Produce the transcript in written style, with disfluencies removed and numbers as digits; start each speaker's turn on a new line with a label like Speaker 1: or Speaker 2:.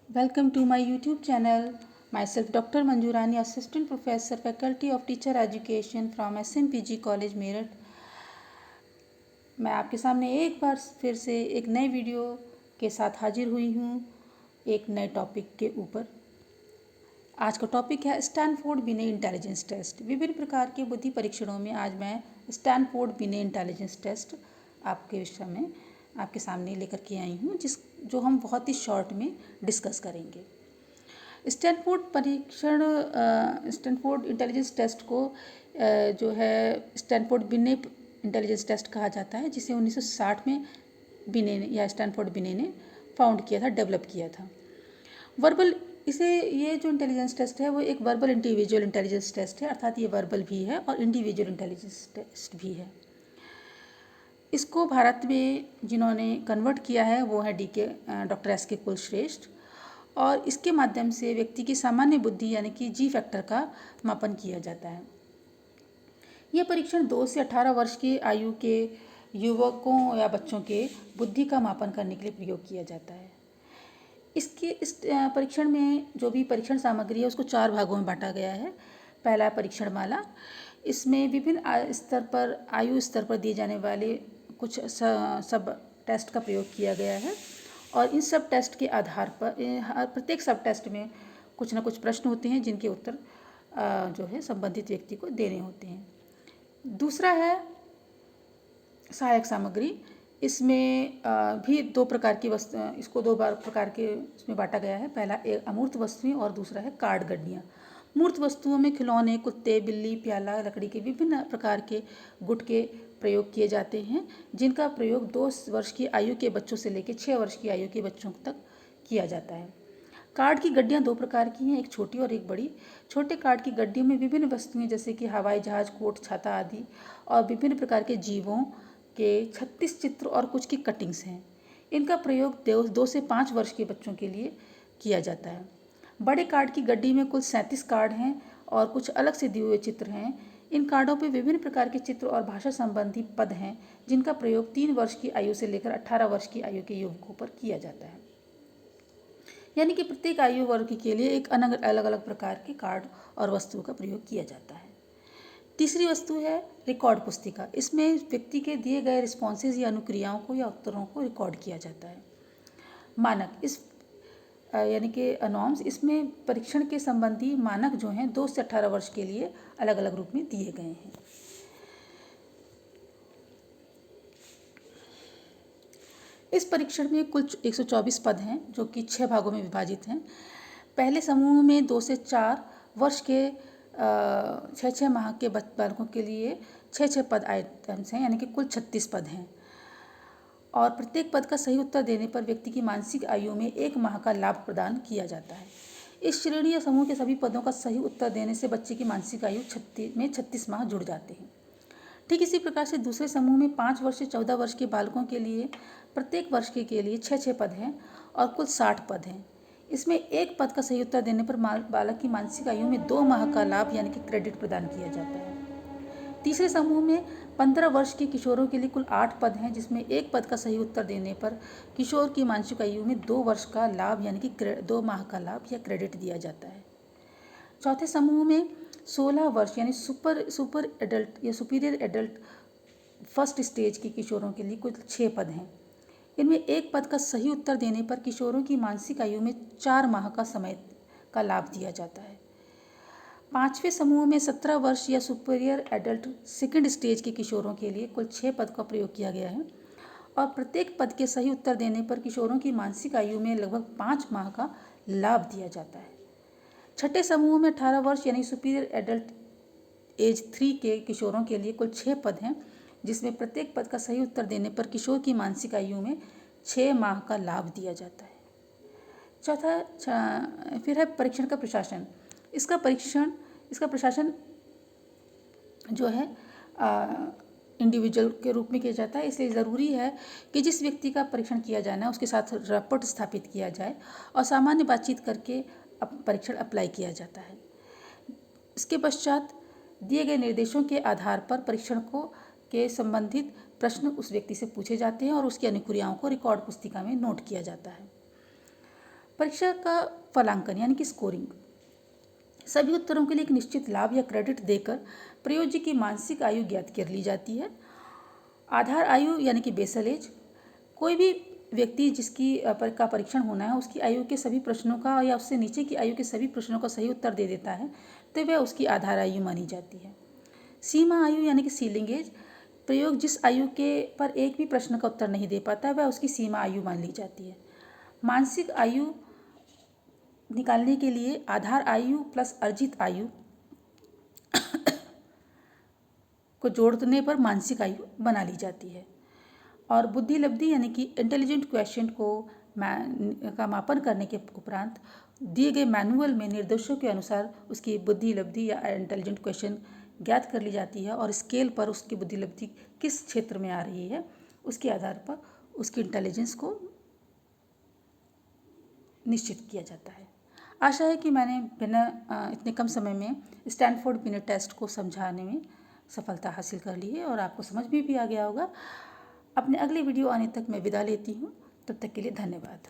Speaker 1: Welcome to my YouTube channel. Myself Dr. Manjurani, Assistant Professor, Faculty of Teacher Education from SMPG College Meerut. मैं आपके सामने एक बार फिर से एक नए वीडियो के साथ हाजिर हुई हूँ एक नए टॉपिक के ऊपर। आज का टॉपिक है स्टैनफोर्ड बिने इंटेलिजेंस टेस्ट। विभिन्न प्रकार के बुद्धि परीक्षणों में आज मैं स्टैनफोर्ड बिने इंटेलिजेंस टेस्ट आपके विषय में आपके सामने लेकर के आई हूँ, जो हम बहुत ही शॉर्ट में डिस्कस करेंगे। स्टैनफोर्ड इंटेलिजेंस टेस्ट को जो है स्टैनफोर्ड बिने इंटेलिजेंस टेस्ट कहा जाता है, जिसे 1960 में बिने ने या स्टैनफोर्ड बिने ने फाउंड किया था, डेवलप किया था। ये जो इंटेलिजेंस टेस्ट है वो एक वर्बल इंडिविजुअल इंटेलिजेंस टेस्ट है, अर्थात ये वर्बल भी है और इंडिविजुअल इंटेलिजेंस टेस्ट भी है। इसको भारत में जिन्होंने कन्वर्ट किया है वो है डॉक्टर एस के कुलश्रेष्ठ, और इसके माध्यम से व्यक्ति की सामान्य बुद्धि यानी कि जी फैक्टर का मापन किया जाता है। यह परीक्षण 2 से 18 वर्ष की आयु के युवकों या बच्चों के बुद्धि का मापन करने के लिए प्रयोग किया जाता है। इस परीक्षण में जो भी परीक्षण सामग्री है उसको 4 भागों में बांटा गया है। पहला परीक्षण माला, इसमें विभिन्न आयु स्तर पर दिए जाने वाले कुछ सब टेस्ट का प्रयोग किया गया है, और इन सब टेस्ट के आधार पर प्रत्येक सब टेस्ट में कुछ ना कुछ प्रश्न होते हैं जिनके उत्तर जो है संबंधित व्यक्ति को देने होते हैं। दूसरा है सहायक सामग्री। इसमें भी 2 प्रकार की वस्तु, इसको 2 प्रकार के इसमें बांटा गया है। पहला एक अमूर्त वस्तुएं और दूसरा है कार्ड गड्डियाँ। मूर्त वस्तुओं में खिलौने, कुत्ते, बिल्ली, प्याला, लकड़ी के विभिन्न प्रकार के गुट के प्रयोग किए जाते हैं, जिनका प्रयोग 2 वर्ष की आयु के बच्चों से लेकर 6 वर्ष की आयु के बच्चों तक किया जाता है। कार्ड की गड्डियाँ 2 प्रकार की हैं, एक छोटी और एक बड़ी। छोटे कार्ड की गड्डियों में विभिन्न वस्तुएं जैसे कि हवाई जहाज, कोट, छाता आदि और विभिन्न प्रकार के जीवों के 36 चित्र और कुछ की कटिंग्स हैं। इनका प्रयोग 2 से 5 वर्ष के बच्चों के लिए किया जाता है। बड़े कार्ड की गड्डी में कुल 37 कार्ड हैं और कुछ अलग से दिए हुए चित्र हैं। इन कार्डों पर विभिन्न प्रकार के चित्र और भाषा संबंधी पद हैं, जिनका प्रयोग 3 वर्ष की आयु से लेकर 18 वर्ष की आयु के युवकों पर किया जाता है। यानी कि प्रत्येक आयु वर्ग के लिए एक अलग अलग प्रकार के कार्ड और वस्तुओं का प्रयोग किया जाता है। तीसरी वस्तु है रिकॉर्ड पुस्तिका। इसमें व्यक्ति के दिए गए रिस्पॉन्सेज या अनुक्रियाओं को या उत्तरों को रिकॉर्ड किया जाता है। मानक, यानी कि नॉर्म्स, इसमें परीक्षण के संबंधी मानक जो हैं 2 से 18 वर्ष के लिए अलग अलग रूप में दिए गए हैं। इस परीक्षण में कुल 124 पद हैं, जो कि 6 भागों में विभाजित हैं। पहले समूह में 2 से 4 वर्ष के 6 माह के बालकों के लिए 6 पद आइटम्स हैं, यानी कि कुल 36 पद हैं, और प्रत्येक पद का सही उत्तर देने पर व्यक्ति की मानसिक आयु में 1 माह का लाभ प्रदान किया जाता है। इस श्रेणी या समूह के सभी पदों का सही उत्तर देने से बच्चे की मानसिक आयु 36 माह जुड़ जाते हैं। ठीक इसी प्रकार से दूसरे समूह में 5 वर्ष से 14 वर्ष के बालकों के लिए प्रत्येक वर्ष के लिए 6 पद हैं और कुल 60 पद हैं। इसमें 1 पद का सही उत्तर देने पर बालक की मानसिक आयु में 2 माह का लाभ यानी कि क्रेडिट प्रदान किया जाता है। तीसरे समूह में 15 वर्ष के किशोरों के लिए कुल 8 पद हैं, जिसमें 1 पद का सही उत्तर देने पर किशोर की मानसिक आयु में 2 वर्ष का लाभ यानी कि 2 माह का लाभ या क्रेडिट दिया जाता है। चौथे समूह में 16 वर्ष यानी सुपर एडल्ट या सुपीरियर एडल्ट फर्स्ट स्टेज के किशोरों के लिए कुल 6 पद हैं। इनमें 1 पद का सही उत्तर देने पर किशोरों की मानसिक आयु में 4 माह का समय का लाभ दिया जाता है। 5वें समूह में 17 वर्ष या सुपीरियर एडल्ट सेकेंड स्टेज के किशोरों के लिए कुल 6 पद का प्रयोग किया गया है, और प्रत्येक पद के सही उत्तर देने पर किशोरों की मानसिक आयु में लगभग 5 माह का लाभ दिया जाता है। छठे समूह में 18 वर्ष यानी सुपीरियर एडल्ट एज 3 के किशोरों के लिए कुल 6 पद हैं, जिसमें प्रत्येक पद का सही उत्तर देने पर किशोर की मानसिक आयु में 6 माह का लाभ दिया जाता है। फिर है परीक्षण का प्रशासन। इसका प्रशासन जो है इंडिविजुअल के रूप में किया जाता है, इसलिए ज़रूरी है कि जिस व्यक्ति का परीक्षण किया जाना है उसके साथ रैपोर्ट स्थापित किया जाए और सामान्य बातचीत करके परीक्षण अप्लाई किया जाता है। इसके पश्चात दिए गए निर्देशों के आधार पर परीक्षण के संबंधित प्रश्न उस व्यक्ति से पूछे जाते हैं और उसकी अनुक्रियाओं को रिकॉर्ड पुस्तिका में नोट किया जाता है। परीक्षा का फलांकन यानी कि स्कोरिंग। सभी उत्तरों के लिए एक निश्चित लाभ या क्रेडिट देकर प्रयोज्य की मानसिक आयु ज्ञात कर ली जाती है। आधार आयु यानी कि बेसल एज, कोई भी व्यक्ति जिसकी का परीक्षण होना है उसकी आयु के सभी प्रश्नों का या उससे नीचे की आयु के सभी प्रश्नों का सही उत्तर दे देता है तो वह उसकी आधार आयु मानी जाती है। सीमा आयु यानी कि सीलिंग एज, प्रयोग जिस आयु के पर एक भी प्रश्न का उत्तर नहीं दे पाता वह उसकी सीमा आयु मान ली जाती है। मानसिक आयु निकालने के लिए आधार आयु प्लस अर्जित आयु को जोड़ने पर मानसिक आयु बना ली जाती है। और बुद्धि लब्धि यानी कि इंटेलिजेंट क्वेश्चन का मापन करने के उपरांत दिए गए मैनुअल में निर्देशों के अनुसार उसकी बुद्धि लब्धि या इंटेलिजेंट क्वेश्चन ज्ञात कर ली जाती है और स्केल पर उसकी बुद्धि लब्धि किस क्षेत्र में आ रही है उसके आधार पर उसकी इंटेलिजेंस को निश्चित किया जाता है। आशा है कि मैंने बिना इतने कम समय में स्टैनफोर्ड बिनेट टेस्ट को समझाने में सफलता हासिल कर ली है और आपको समझ भी आ गया होगा। अपने अगले वीडियो आने तक मैं विदा लेती हूँ, तब तक के लिए धन्यवाद।